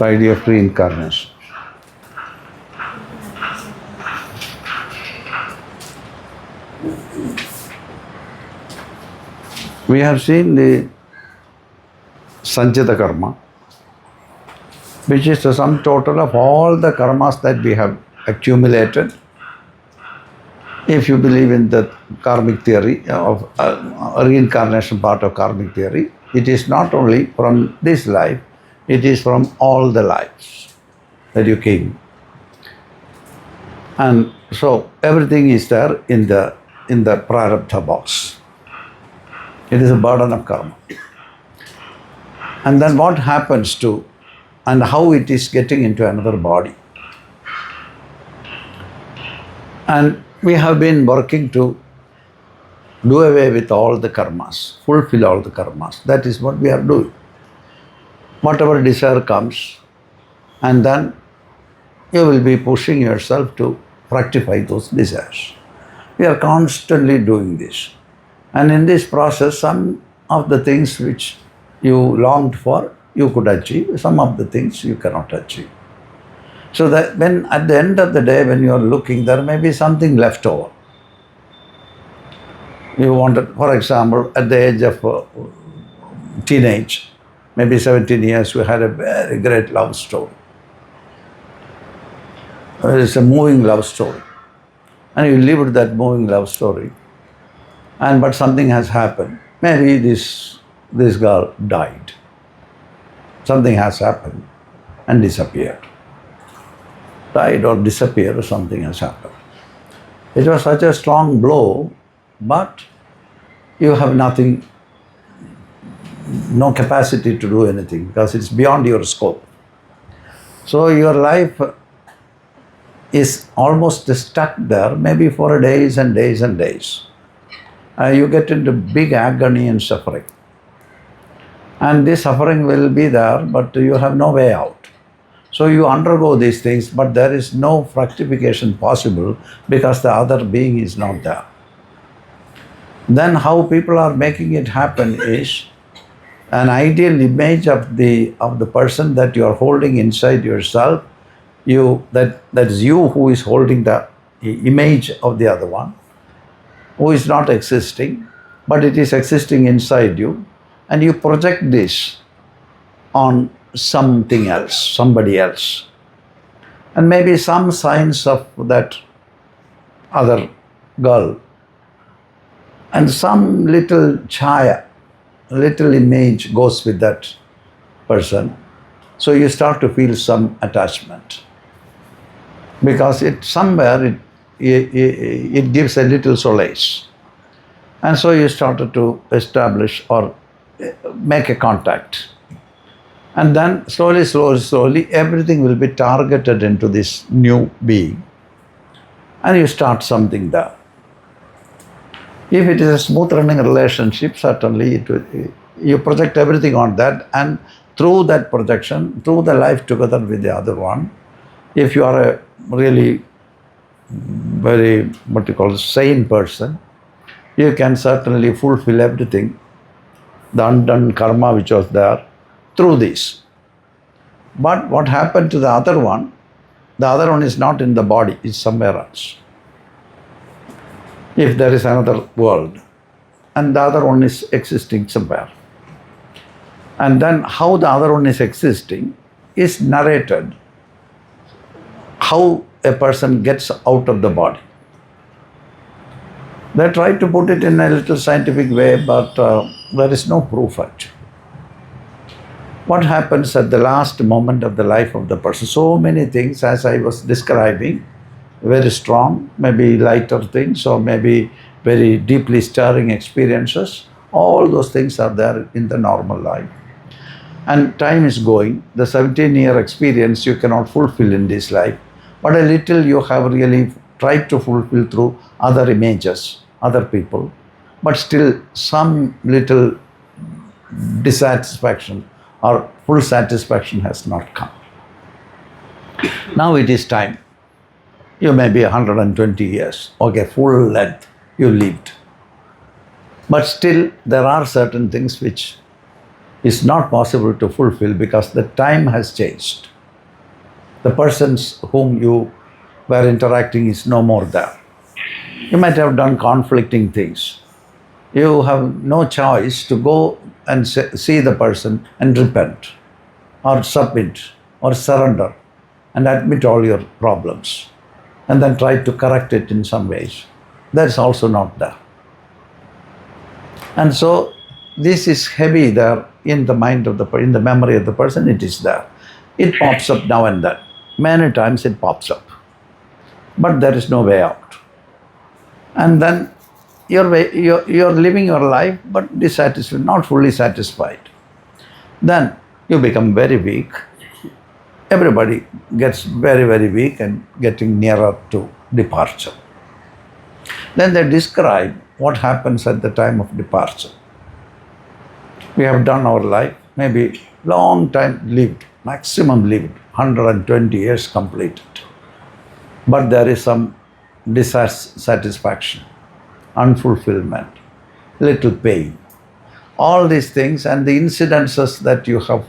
the idea of reincarnation. We have seen the Sanchita karma, which is the sum total of all the karmas that we have accumulated. If you believe in the karmic theory of reincarnation part of karmic theory, it is not only from this life, it is from all the lives that you came. And so everything is there in the prarabdha box. It is a burden of karma. And then what happens to, and how it is getting into another body. And we have been working to do away with all the karmas, fulfill all the karmas. That is what we are doing. Whatever desire comes, and then you will be pushing yourself to rectify those desires. We are constantly doing this. And in this process, some of the things which you longed for, you could achieve. Some of the things you cannot achieve. So that when at the end of the day, when you are looking, there may be something left over. You wanted, for example, at the age of teenage, maybe 17 years, you had a very great love story. It's a moving love story. And you lived that moving love story. But something has happened. Maybe this girl died. Something has happened and disappeared. Died or disappeared, or something has happened. It was such a strong blow, but you have nothing, no capacity to do anything because it's beyond your scope. So your life is almost stuck there, maybe for days and days and days. You get into big agony and suffering. And this suffering will be there, but you have no way out. So you undergo these things, but there is no fructification possible because the other being is not there. Then how people are making it happen is an ideal image of the person that you are holding inside yourself. That is you who is holding the image of the other one, who is not existing, but it is existing inside you, and you project this on something else, somebody else. And maybe some signs of that other girl, and some little chaya, little image goes with that person. So you start to feel some attachment. Because it gives a little solace. And so you started to establish or make a contact. And then slowly, everything will be targeted into this new being. And you start something there. If it is a smooth running relationship, certainly you project everything on that, and through that projection, through the life together with the other one, if you are a really very, sane person, you can certainly fulfill everything, the undone karma which was there, through this. But what happened to the other one? The other one is not in the body, it's somewhere else. If there is another world, and the other one is existing somewhere. And then how the other one is existing is narrated. How a person gets out of the body. They try to put it in a little scientific way, but there is no proof actually. What happens at the last moment of the life of the person? So many things, as I was describing, very strong, maybe lighter things, or maybe very deeply stirring experiences. All those things are there in the normal life. And time is going. The 17-year experience you cannot fulfill in this life. But a little you have really tried to fulfill through other images, other people. But still some little dissatisfaction or full satisfaction has not come. Now it is time. You may be 120 years, okay, full length, you lived. But still there are certain things which is not possible to fulfill because the time has changed. The persons whom you were interacting is no more there. You might have done conflicting things. You have no choice to go and see the person and repent or submit or surrender and admit all your problems and then try to correct it in some ways. That is also not there. And so this is heavy there in the mind of in the memory of the person. It is there. It pops up now and then. Many times it pops up. But there is no way out. And then you're living your life but dissatisfied, not fully satisfied. Then you become very weak. Everybody gets very, very weak and getting nearer to departure. Then they describe what happens at the time of departure. We have done our life, maybe long time lived, maximum lived, 120 years completed. But there is some dissatisfaction, unfulfillment, little pain. All these things and the incidences that you have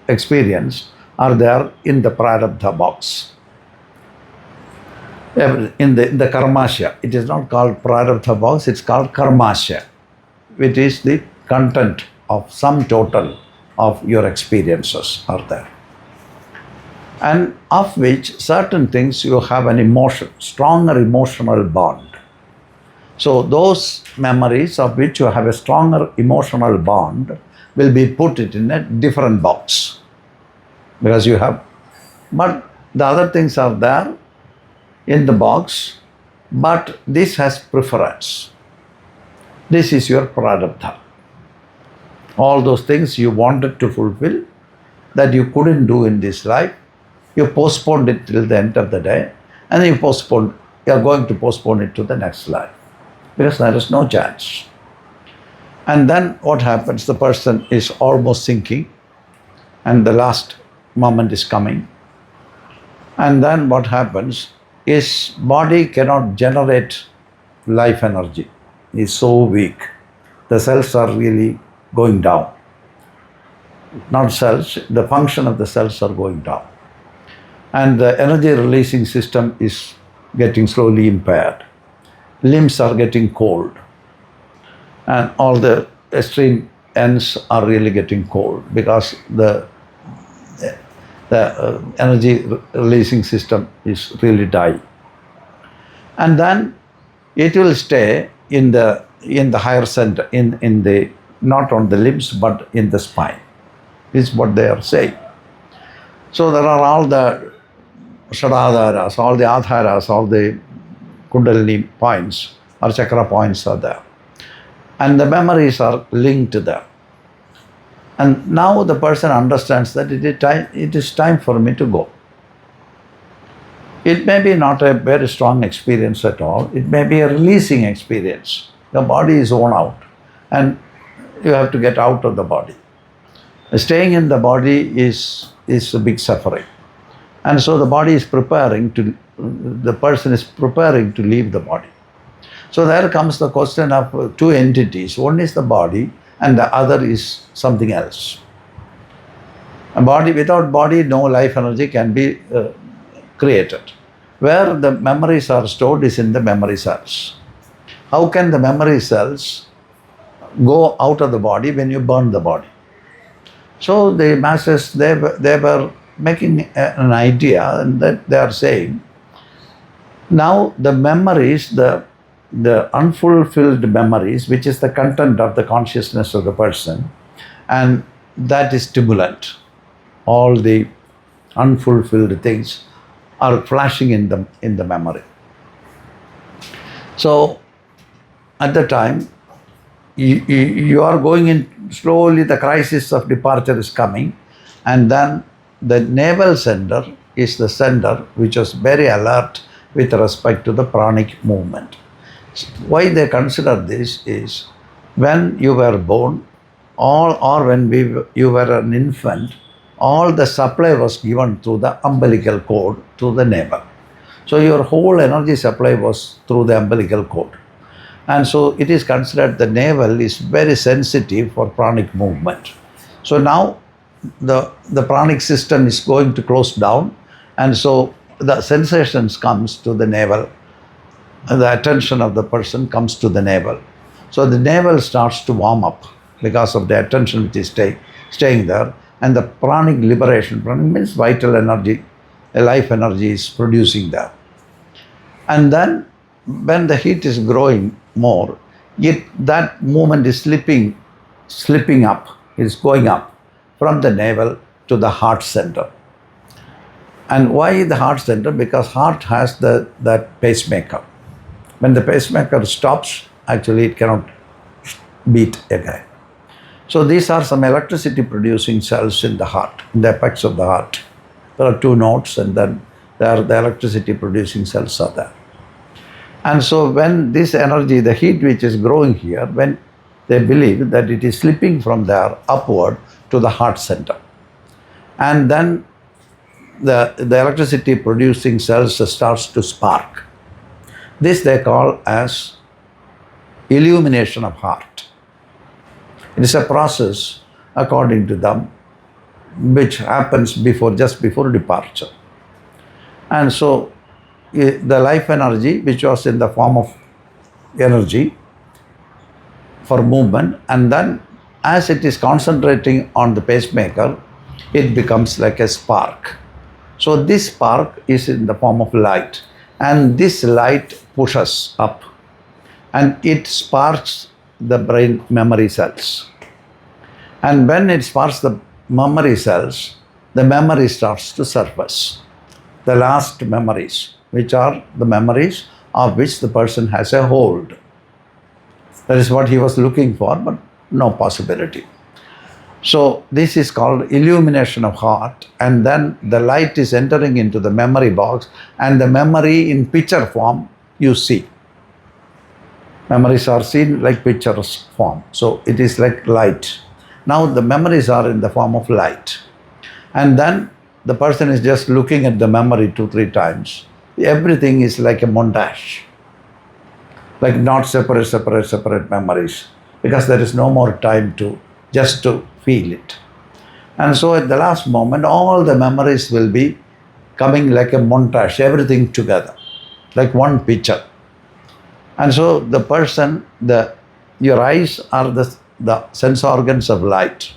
experienced are there in the prarabdha box. In the karmasaya. It is not called prarabdha box, it's called karmasaya, which is the content of sum total of your experiences are there. And of which certain things you have an emotion, stronger emotional bond. So those memories of which you have a stronger emotional bond will be put it in a different box. Because you have, but the other things are there in the box, but this has preference. This is your prarabdha. All those things you wanted to fulfill that you couldn't do in this life, you postponed it till the end of the day, and then you are going to postpone it to the next life because there is no chance. And then what happens? The person is almost sinking, and the last moment is coming. And then what happens? His body cannot generate life energy. He is so weak. The cells are really going down. Not cells, the function of the cells are going down. And the energy releasing system is getting slowly impaired. Limbs are getting cold. And all the extreme ends are really getting cold because the energy releasing system is really dying. And then it will stay in the higher center, in the not on the limbs but in the spine, is what they are saying. So there are all the shadadharas, all the adharas, all the kundalini points or chakra points are there. And the memories are linked to them. And now the person understands that it is time for me to go. It may be not a very strong experience at all. It may be a releasing experience. The body is worn out and you have to get out of the body. Staying in the body is a big suffering. And so the person is preparing to leave the body. So there comes the question of two entities. One is the body and the other is something else. A body, without body, no life energy can be created. Where the memories are stored is in the memory cells. How can the memory cells go out of the body when you burn the body? So the masters, they were making an idea, and that they are saying, now the memories, the unfulfilled memories, which is the content of the consciousness of the person, and that is stimulant. All the unfulfilled things are flashing in the memory. So at the time, you are going in slowly, the crisis of departure is coming, and then the navel center is the center which was very alert with respect to the pranic movement. Why they consider this is when you were born or when you were an infant, all the supply was given through the umbilical cord, through the navel. So your whole energy supply was through the umbilical cord. And so it is considered the navel is very sensitive for pranic movement. So now the pranic system is going to close down And so the sensations comes to the navel, and the attention of the person comes to the navel. So the navel starts to warm up because of the attention which is staying there, and the pranic liberation, pranic means vital energy, a life energy is producing there. And then when the heat is growing more, that movement is slipping up, is going up from the navel to the heart center. And why the heart center? Because heart has that pacemaker. When the pacemaker stops, actually it cannot beat again. So these are some electricity producing cells in the heart, in the apex of the heart. There are two nodes, and then the electricity producing cells are there. And so when this energy, the heat which is growing here, when they believe that it is slipping from there upward to the heart center. And then the electricity producing cells starts to spark. This they call as illumination of heart. It is a process, according to them, which happens just before departure. And so the life energy, which was in the form of energy for movement, and then as it is concentrating on the pacemaker, it becomes like a spark. So this spark is in the form of light, and this light pushes up and it sparks the brain memory cells. And when it sparks the memory cells, the memory starts to surface. The last memories, which are the memories of which the person has a hold. That is what he was looking for, but no possibility. So this is called illumination of heart, and then the light is entering into the memory box, and the memory in picture form you see. Memories are seen like pictures form. So it is like light. Now the memories are in the form of light. And then the person is just looking at the memory 2-3 times. Everything is like a montage. Like not separate memories. Because there is no more time to feel it. And so at the last moment, all the memories will be coming like a montage, everything together, like one picture. And so the person, your eyes are the sense organs of light.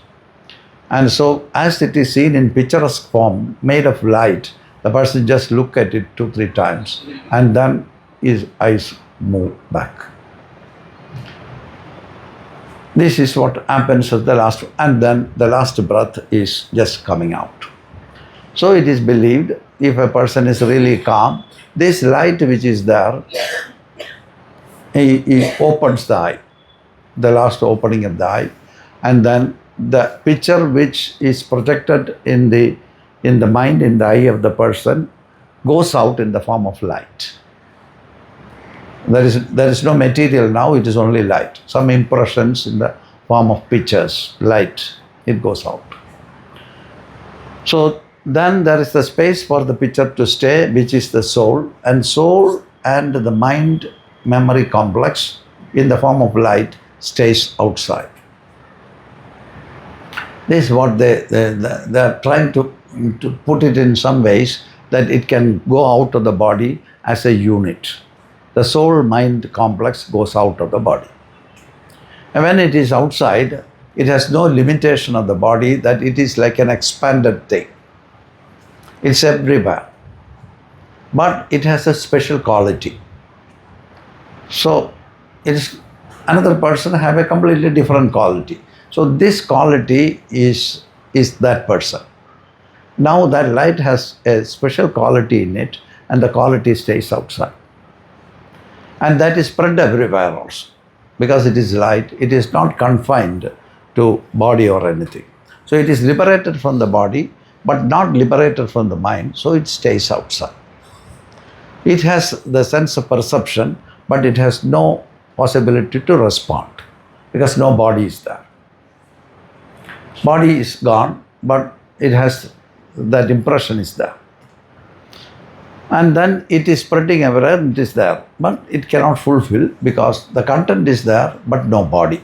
And so as it is seen in picturesque form, made of light, the person just look at it 2-3 times, and then his eyes move back. This is what happens at the last, and then the last breath is just coming out. So it is believed, if a person is really calm, this light which is there, he opens the eye, the last opening of the eye, and then the picture which is projected in the mind, in the eye of the person, goes out in the form of light. There is no material now, it is only light. Some impressions in the form of pictures, light, it goes out. So then there is the space for the picture to stay, which is the soul, and the mind memory complex in the form of light stays outside. This is what they are trying to put it in some ways, that it can go out of the body as a unit. The soul-mind complex goes out of the body. And when it is outside, it has no limitation of the body, that it is like an expanded thing. It's everywhere. But it has a special quality. So another person have a completely different quality. So this quality is that person. Now that light has a special quality in it, and the quality stays outside. And that is spread everywhere also. Because it is light, it is not confined to body or anything. So it is liberated from the body, but not liberated from the mind, so it stays outside. It has the sense of perception, but it has no possibility to respond, because no body is there. Body is gone, but it has, that impression is there. And then it is spreading everywhere, it is there, but it cannot fulfill, because the content is there, but no body.